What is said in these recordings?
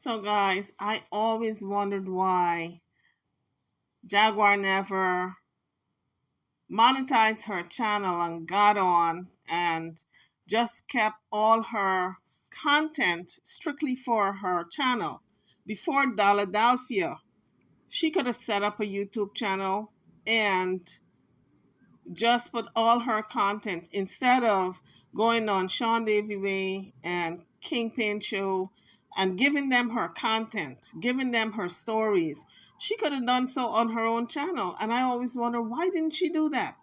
So, guys, I always wondered why Jaguar never monetized her channel and got on and just kept all her content strictly for her channel. Before Daladalfia, she could have set up a YouTube channel and just put all her content instead of going on Sean Davy Way and Kingpin Show and giving them her content, giving them her stories. She could have done so on her own channel. And I always wonder, why didn't she do that?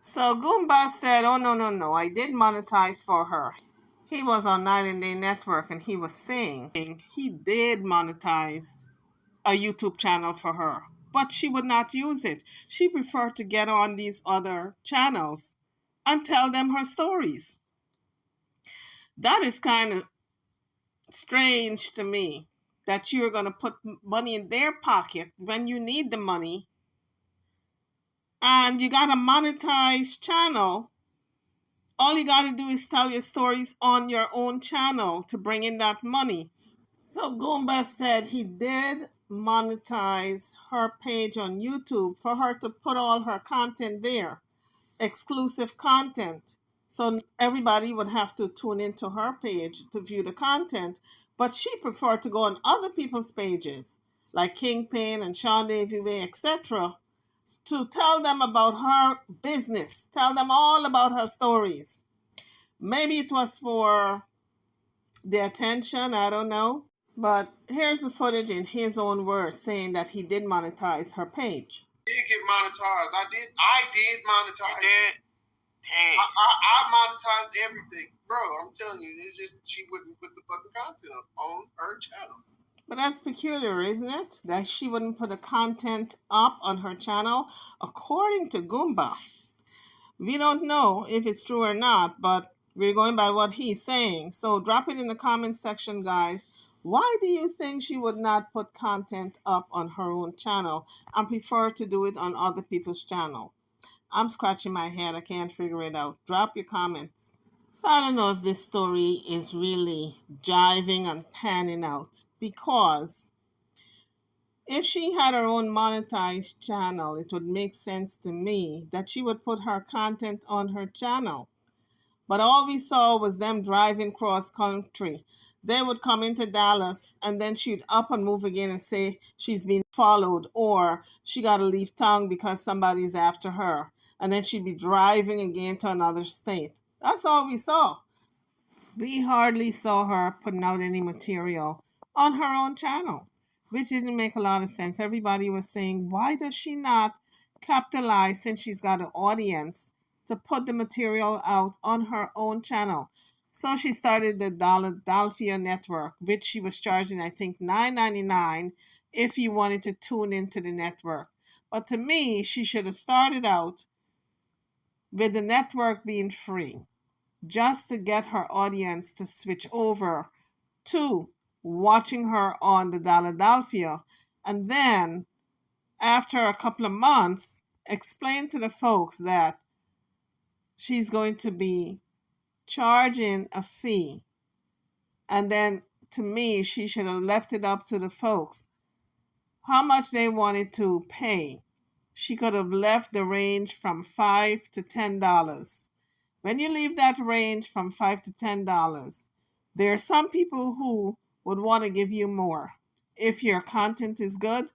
So Goomba said, oh, no, no, no, I did monetize for her. He was on Night and Day Network and he was saying he did monetize a YouTube channel for her, but she would not use it. She preferred to get on these other channels and tell them her stories. That is kind of strange to me that you're going to put money in their pocket when you need the money and you got a monetized channel. All you got to do is tell your stories on your own channel to bring in that money. So Goomba said he did monetize her page on YouTube for her to put all her content there, exclusive content. So everybody would have to tune into her page to view the content, but she preferred to go on other people's pages, like Kingpin and Sean Davy Way, etc., to tell them about her business, tell them all about her stories. Maybe it was for the attention, I don't know. But here's the footage in his own words saying that he did monetize her page. Did get monetized. I did monetize. You did? Dang. I monetized everything. Bro, I'm telling you, it's just she wouldn't put the fucking content up on her channel. But that's peculiar, isn't it? That she wouldn't put the content up on her channel, according to Goomba. We don't know if it's true or not, but we're going by what he's saying. So drop it in the comment section, guys. Why do you think she would not put content up on her own channel and prefer to do it on other people's channel? I'm scratching my head. I can't figure it out. Drop your comments. So I don't know if this story is really jiving and panning out, because if she had her own monetized channel, it would make sense to me that she would put her content on her channel. But all we saw was them driving cross country. They would come into Dallas and then she'd up and move again and say she's been followed or she got to leave town because somebody's after her. And then she'd be driving again to another state. That's all we saw. We hardly saw her putting out any material on her own channel, which didn't make a lot of sense. Everybody was saying, why does she not capitalize since she's got an audience to put the material out on her own channel? So she started the Dalfia network, which she was charging, I think, $9.99 if you wanted to tune into the network. But to me, she should have started out with the network being free, just to get her audience to switch over to watching her on the Dalfia, and then after a couple of months, explain to the folks that she's going to be charging a fee. And then to me, she should have left it up to the folks how much they wanted to pay. She could have left the range from $5 to $10. When you leave that range from $5 to $10, there are some people who would want to give you more. If your content is good,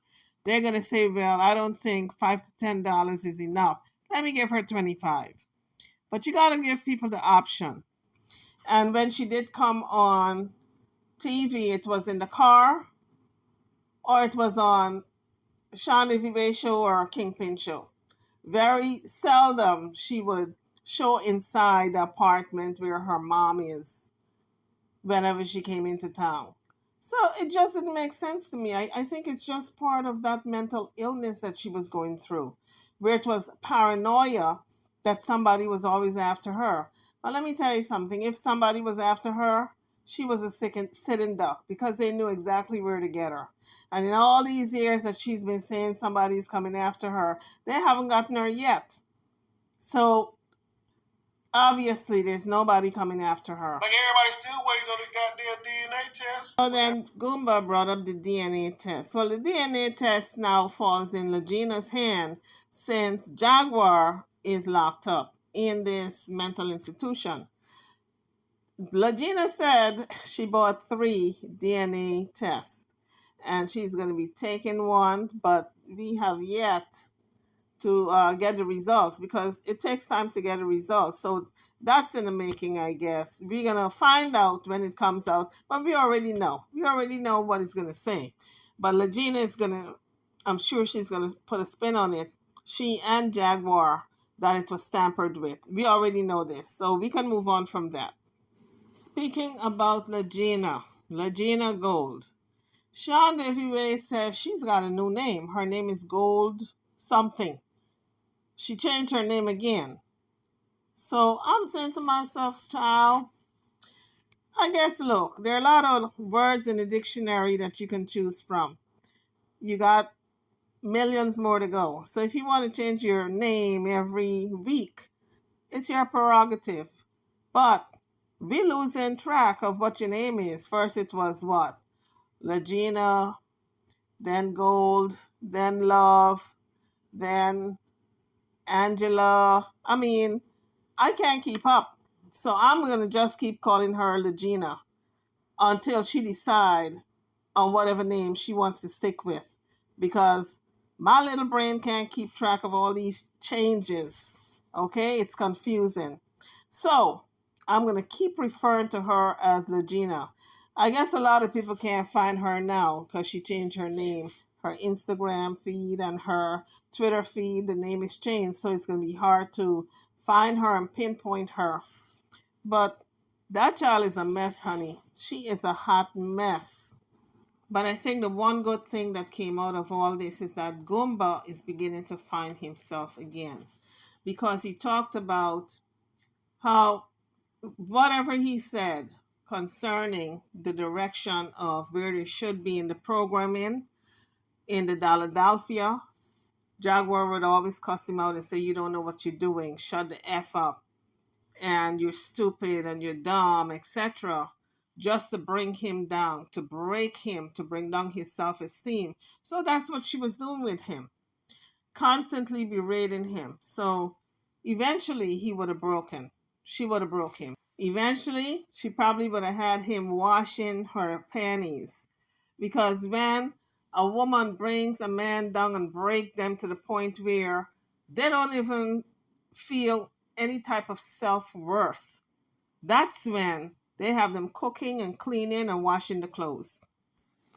they're going to say, well, I don't think $5 to $10 is enough. Let me give her $25. But you got to give people the option. And when she did come on TV, it was in the car or it was on Sean Davy Show or Kingpin Show. Very seldom she would show inside the apartment where her mom is whenever she came into town. So it just didn't make sense to me. I think it's just part of that mental illness that she was going through, where it was paranoia that somebody was always after her. But let me tell you something. If somebody was after her, she was a sitting duck because they knew exactly where to get her. And in all these years that she's been saying somebody's coming after her, they haven't gotten her yet. So Obviously, there's nobody coming after her. Like everybody's still waiting on the goddamn DNA test. So then Goomba brought up the DNA test. Well, the DNA test now falls in Legina's hand since Jaguar is locked up in this mental institution. Legina said she bought 3 DNA tests and she's going to be taking one, but we have yet to get the results because it takes time to get the results. So that's in the making, I guess. We're going to find out when it comes out, but we already know. We already know what it's going to say. But Legina is going to, I'm sure she's going to put a spin on it. She and Jaguar, that it was tampered with. We already know this. So we can move on from that. Speaking about Legina Gold. Sean FUA says she's got a new name. Her name is Gold something. She changed her name again. So I'm saying to myself, child, I guess, look, there are a lot of words in the dictionary that you can choose from. You got millions more to go. So if you want to change your name every week, it's your prerogative. But we losing track of what your name is. First it was what? Legina, then Gold, then Love, then Angela. I mean, I can't keep up. So I'm going to just keep calling her Legina until she decide on whatever name she wants to stick with. Because my little brain can't keep track of all these changes. Okay? It's confusing. So I'm going to keep referring to her as Legina. I guess a lot of people can't find her now because she changed her name. Her Instagram feed and her Twitter feed, the name is changed. So it's going to be hard to find her and pinpoint her. But that child is a mess, honey. She is a hot mess. But I think the one good thing that came out of all this is that Goomba is beginning to find himself again. Because he talked about how whatever he said concerning the direction of where they should be in the programming in the Philadelphia, Jaguar would always cuss him out and say, "You don't know what you're doing. Shut the F up. And you're stupid and you're dumb," etc., just to bring him down, to break him, to bring down his self-esteem. So that's what she was doing with him, constantly berating him. So eventually he would have broken. She would have broke him. Eventually, she probably would have had him washing her panties. Because when a woman brings a man down and break them to the point where they don't even feel any type of self-worth, that's when they have them cooking and cleaning and washing the clothes.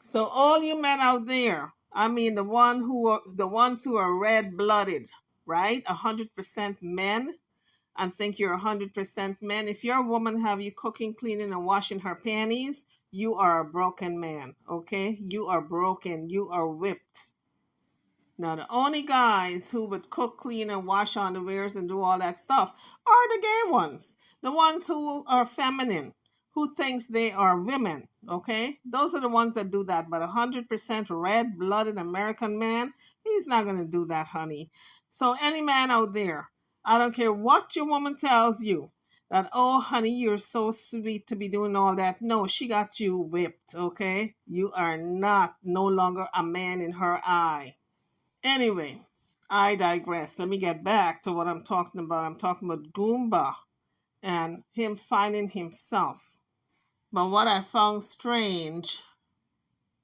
So all you men out there, I mean the ones who are red-blooded, right? 100% men and think you're 100% men. If your woman have you cooking, cleaning, and washing her panties, you are a broken man, okay? You are broken. You are whipped. Now, the only guys who would cook, clean, and wash underwears and do all that stuff are the gay ones. The ones who are feminine, who thinks they are women, okay? Those are the ones that do that. But 100% red-blooded American man, he's not going to do that, honey. So any man out there, I don't care what your woman tells you, that, "Oh, honey, you're so sweet to be doing all that." No, she got you whipped, okay? You are not no longer a man in her eye. Anyway, I digress. Let me get back to what I'm talking about. I'm talking about Goomba and him finding himself. But what I found strange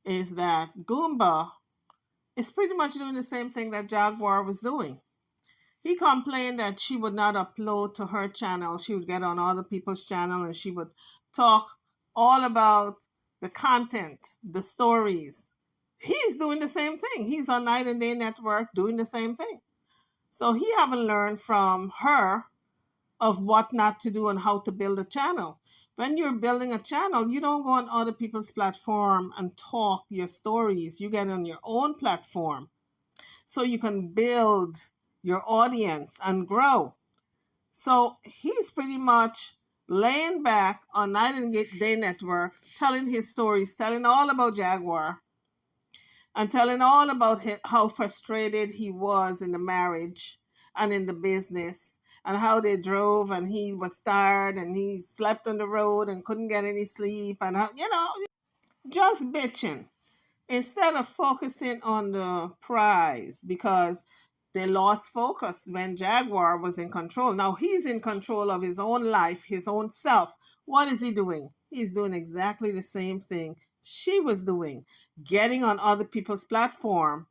is that Goomba is pretty much doing the same thing that Jaguar was doing. He complained that she would not upload to her channel. She would get on other people's channel and she would talk all about the content, the stories. He's doing the same thing. He's on Night and Day Network doing the same thing. So he haven't learned from her of what not to do and how to build a channel. When you're building a channel, you don't go on other people's platform and talk your stories. You get on your own platform so you can build your audience and grow. So he's pretty much laying back on Night and Day Network, telling his stories, telling all about Jaguar, and telling all about how frustrated he was in the marriage and in the business, and how they drove, and he was tired and he slept on the road and couldn't get any sleep, and just bitching instead of focusing on the prize, because they lost focus when Jaguar was in control. Now he's in control of his own life, his own self. What is he doing? He's doing exactly the same thing she was doing, getting on other people's platform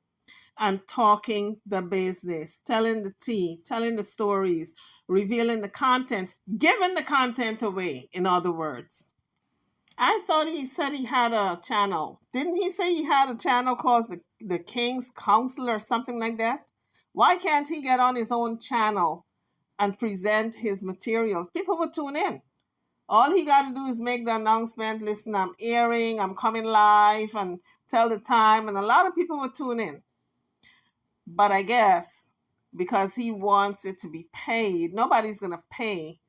and talking the business, telling the tea, telling the stories, revealing the content, giving the content away, in other words. I thought he said he had a channel. Didn't he say he had a channel called the King's Council or something like that? Why can't he get on his own channel and present his materials? People would tune in. All he got to do is make the announcement, listen, I'm airing, I'm coming live, and tell the time, and a lot of people would tune in. But I guess because he wants it to be paid, nobody's going to pay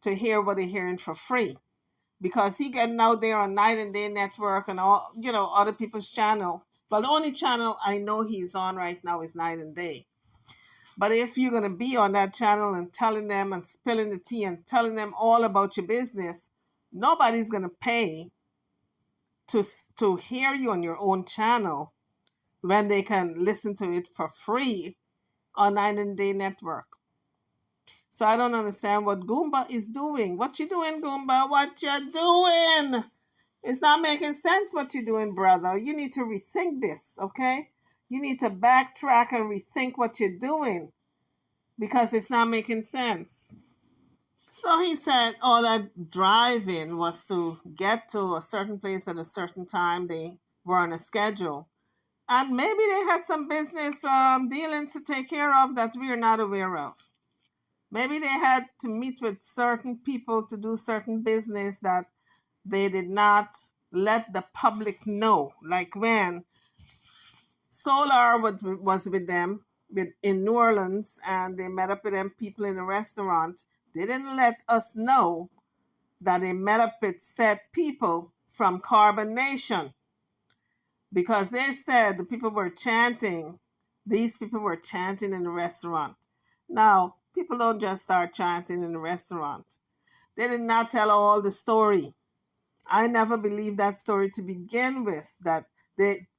to hear what they're hearing for free, because he getting out there on Night and Day Network and all, other people's channel. But the only channel I know he's on right now is Night and Day. But if you're going to be on that channel and telling them and spilling the tea and telling them all about your business, nobody's going to pay to hear you on your own channel when they can listen to it for free on Night and Day Network. So I don't understand what Goomba is doing. What you doing, Goomba? What you doing? It's not making sense what you're doing, brother. You need to rethink this, okay? You need to backtrack and rethink what you're doing, because it's not making sense. So he said all that driving was to get to a certain place at a certain time. They were on a schedule. And maybe they had some business dealings to take care of that we are not aware of. Maybe they had to meet with certain people to do certain business that they did not let the public know. Like when Solar was with them in New Orleans, and they met up with them people in a restaurant. They didn't let us know that they met up with said people from Carbon Nation, because they said the people were chanting. These people were chanting in the restaurant. Now, people don't just start chanting in the restaurant. They did not tell all the story. I never believed that story to begin with, that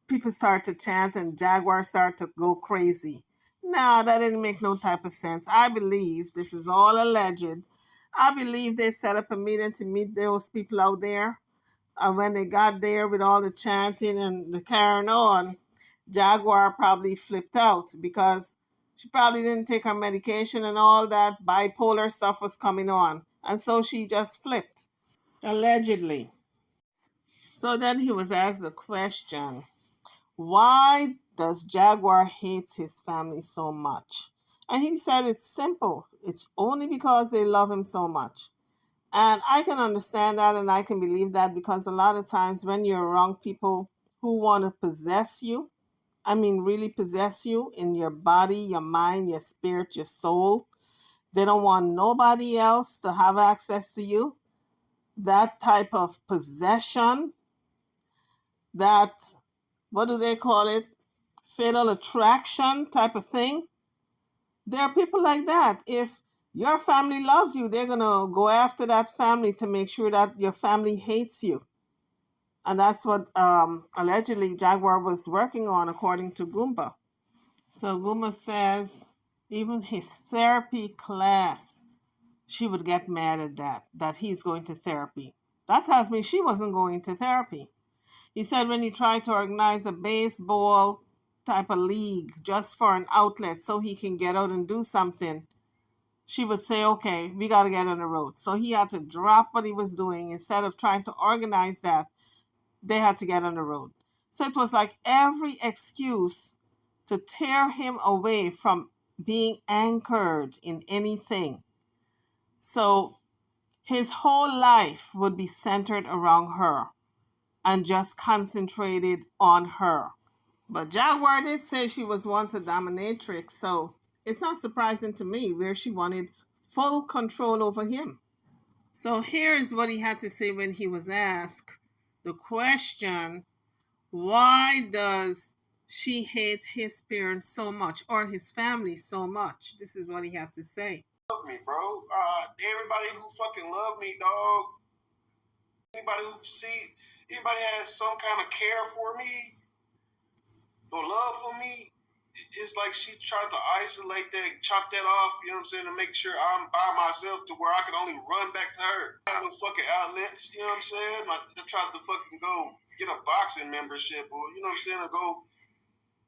people start to chant and Jaguar start to go crazy. No, that didn't make no type of sense. I believe this is all alleged. I believe they set up a meeting to meet those people out there. And when they got there with all the chanting and the carrying on, Jaguar probably flipped out, because she probably didn't take her medication and all that bipolar stuff was coming on. And so she just flipped, allegedly. So then he was asked the question, why does Jaguar hate his family so much? And he said it's simple. It's only because they love him so much. And I can understand that and I can believe that, because a lot of times when you're around people who want to possess you, I mean, really possess you in your body, your mind, your spirit, your soul, they don't want nobody else to have access to you. That type of possession, that, what do they call it? Fatal attraction type of thing. There are people like that. If your family loves you, they're going to go after that family to make sure that your family hates you. And that's what allegedly Jaguar was working on, according to Goomba. So Goomba says even his therapy class, she would get mad at that he's going to therapy. That tells me she wasn't going to therapy. He said when he tried to organize a baseball type of league just for an outlet so he can get out and do something, she would say, okay, we got to get on the road. So he had to drop what he was doing. Instead of trying to organize that, they had to get on the road. So it was like every excuse to tear him away from being anchored in anything. So his whole life would be centered around her and just concentrated on her. But Jaguar did say she was once a dominatrix, so it's not surprising to me where she wanted full control over him. So here's what he had to say when he was asked the question, why does she hate his parents so much, or his family so much? This is what he had to say. Love me, bro. Everybody who fucking love me, dog. Anybody has some kind of care for me or love for me, it's like she tried to isolate that, chop that off, you know what I'm saying, to make sure I'm by myself to where I could only run back to her. I have no fucking outlets, you know what I'm saying? Like, I tried to fucking go get a boxing membership or, you know what I'm saying, or go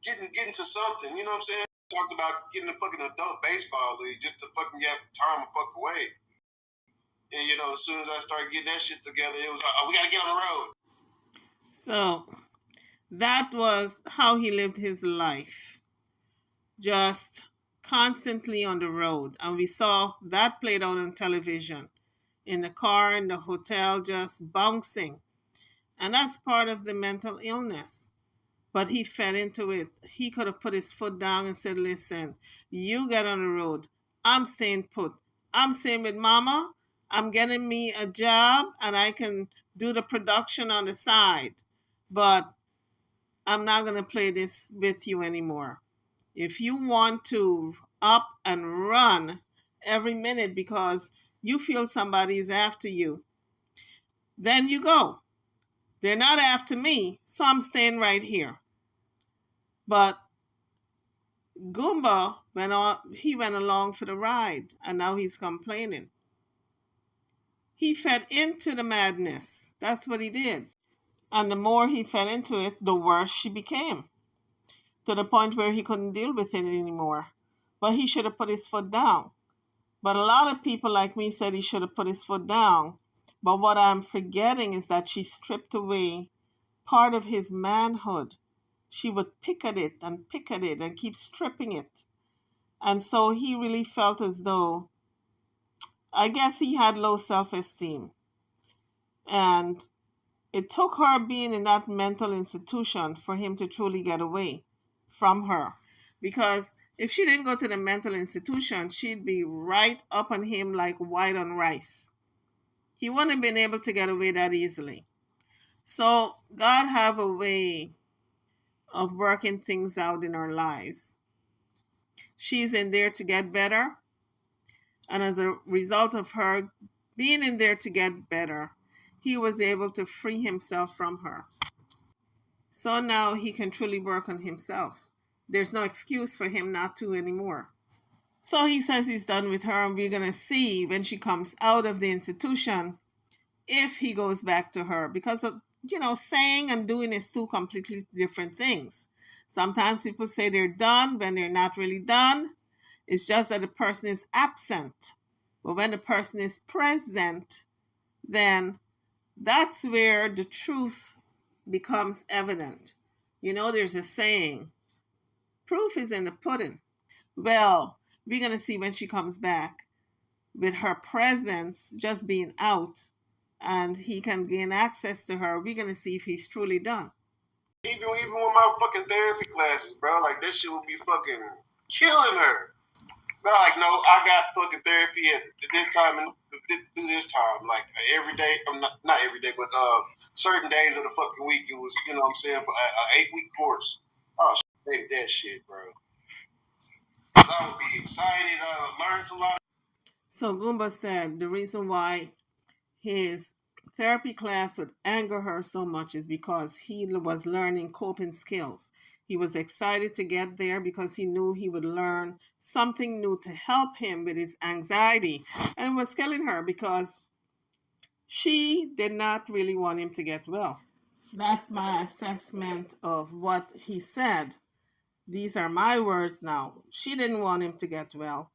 getting to something, you know what I'm saying? Talked about getting a fucking adult baseball league just to fucking get time to fuck away. And, you know, as soon as I started getting that shit together, it was like, oh, we gotta get on the road. So that was how he lived his life, just constantly on the road. And we saw that played out on television, in the car, in the hotel, just bouncing. And that's part of the mental illness. But he fed into it. He could have put his foot down and said, listen, you get on the road. I'm staying put. I'm staying with mama. I'm getting me a job and I can do the production on the side. But I'm not going to play this with you anymore. If you want to up and run every minute because you feel somebody's after you, then you go. They're not after me, so I'm staying right here. But Goomba he went along for the ride, and now he's complaining. He fed into the madness. That's what he did. And the more he fed into it, the worse she became, to the point where he couldn't deal with it anymore. But he should have put his foot down. But a lot of people like me said he should have put his foot down. But what I'm forgetting is that she stripped away part of his manhood. She would pick at it and keep stripping it. And so he really felt as though, I guess he had low self esteem. And it took her being in that mental institution for him to truly get away from her. Because if she didn't go to the mental institution, she'd be right up on him like white on rice. He wouldn't have been able to get away that easily. So God have a way of working things out in our lives. She's in there to get better. And as a result of her being in there to get better, he was able to free himself from her. So now he can truly work on himself. There's no excuse for him not to anymore. So he says he's done with her, and we're going to see when she comes out of the institution if he goes back to her. Because, saying and doing is two completely different things. Sometimes people say they're done when they're not really done. It's just that the person is absent. But when the person is present, then that's where the truth becomes evident. There's a saying, proof is in the pudding. Well, we're going to see when she comes back with her presence just being out and he can gain access to her. We're going to see if he's truly done. Even with my fucking therapy classes, bro, like this shit would be fucking killing her. But like, no, I got fucking therapy at this time and through this time. Like every day, I'm not every day, but certain days of the fucking week, it was, you know what I'm saying, for an 8-week course. Oh, shit, that shit, bro. Cause I would be excited, learn a lot. So Goomba said the reason why his therapy class would anger her so much is because he was learning coping skills. He was excited to get there because he knew he would learn something new to help him with his anxiety, and it was killing her because she did not really want him to get well. That's my assessment of what he said. These are my words now. She didn't want him to get well.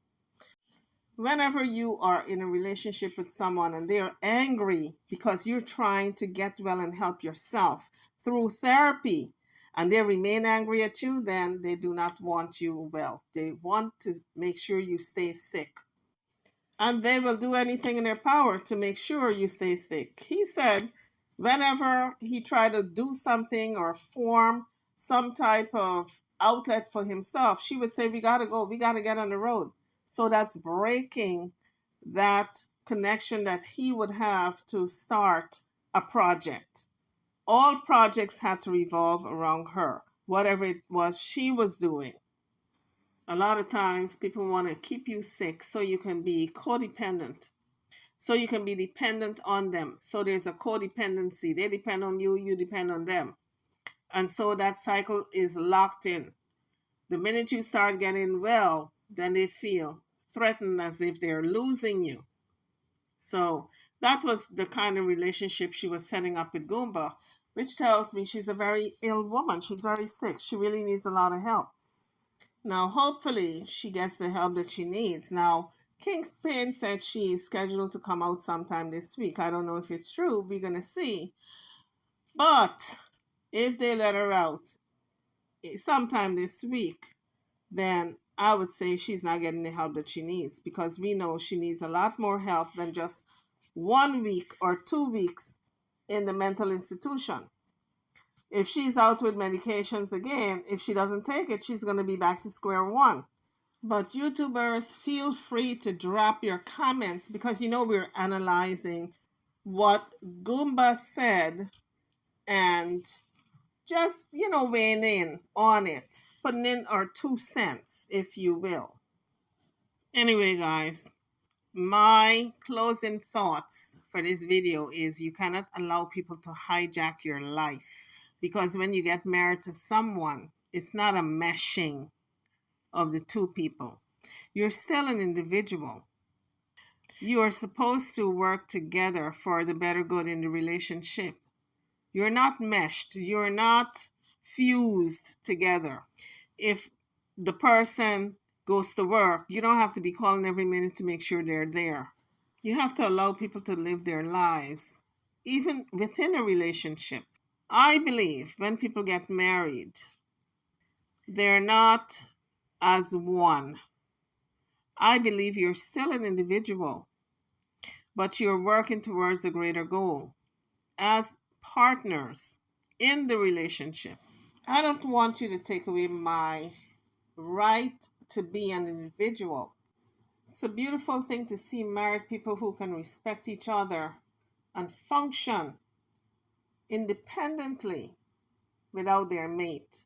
Whenever you are in a relationship with someone and they're angry because you're trying to get well and help yourself through therapy, and they remain angry at you, then they do not want you well. They want to make sure you stay sick. And they will do anything in their power to make sure you stay sick. He said whenever he tried to do something or form some type of outlet for himself, she would say, we got to go, we got to get on the road. So that's breaking that connection that he would have to start a project. All projects had to revolve around her, whatever it was she was doing. A lot of times people want to keep you sick so you can be codependent. So you can be dependent on them. So there's a codependency. They depend on you, you depend on them. And so that cycle is locked in. The minute you start getting well, then they feel threatened as if they're losing you. So that was the kind of relationship she was setting up with Goomba, which tells me she's a very ill woman. She's very sick. She really needs a lot of help. Now, hopefully, she gets the help that she needs. Now, Kingpin said she's scheduled to come out sometime this week. I don't know if it's true. We're going to see. But if they let her out sometime this week, then I would say she's not getting the help that she needs, because we know she needs a lot more help than just 1 week or 2 weeks in the mental institution. If she's out with medications again, if she doesn't take it, she's going to be back to square one. But YouTubers, feel free to drop your comments, because we're analyzing what Goomba said and just, weighing in on it, putting in our 2 cents, if you will. Anyway, guys, my closing thoughts for this video is you cannot allow people to hijack your life, because when you get married to someone, it's not a meshing of the two people. You're still an individual. You are supposed to work together for the better good in the relationship. You're not meshed. You're not fused together. If the person goes to work, you don't have to be calling every minute to make sure they're there. You have to allow people to live their lives, even within a relationship. I believe when people get married, they're not as one. I believe you're still an individual, but you're working towards a greater goal as partners in the relationship. I don't want you to take away my right to be an individual. It's a beautiful thing to see married people who can respect each other and function independently without their mate,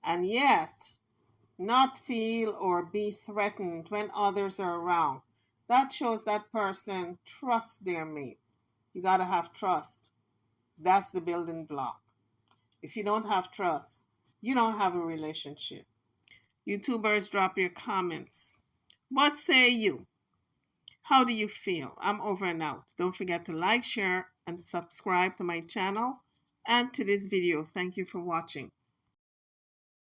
and yet not feel or be threatened when others are around. That shows that person trusts their mate. You got to have trust. That's the building block. If you don't have trust, you don't have a relationship. YouTubers, drop your comments. What say you? How do you feel? I'm over and out. Don't forget to like, share, and subscribe to my channel and to this video. Thank you for watching.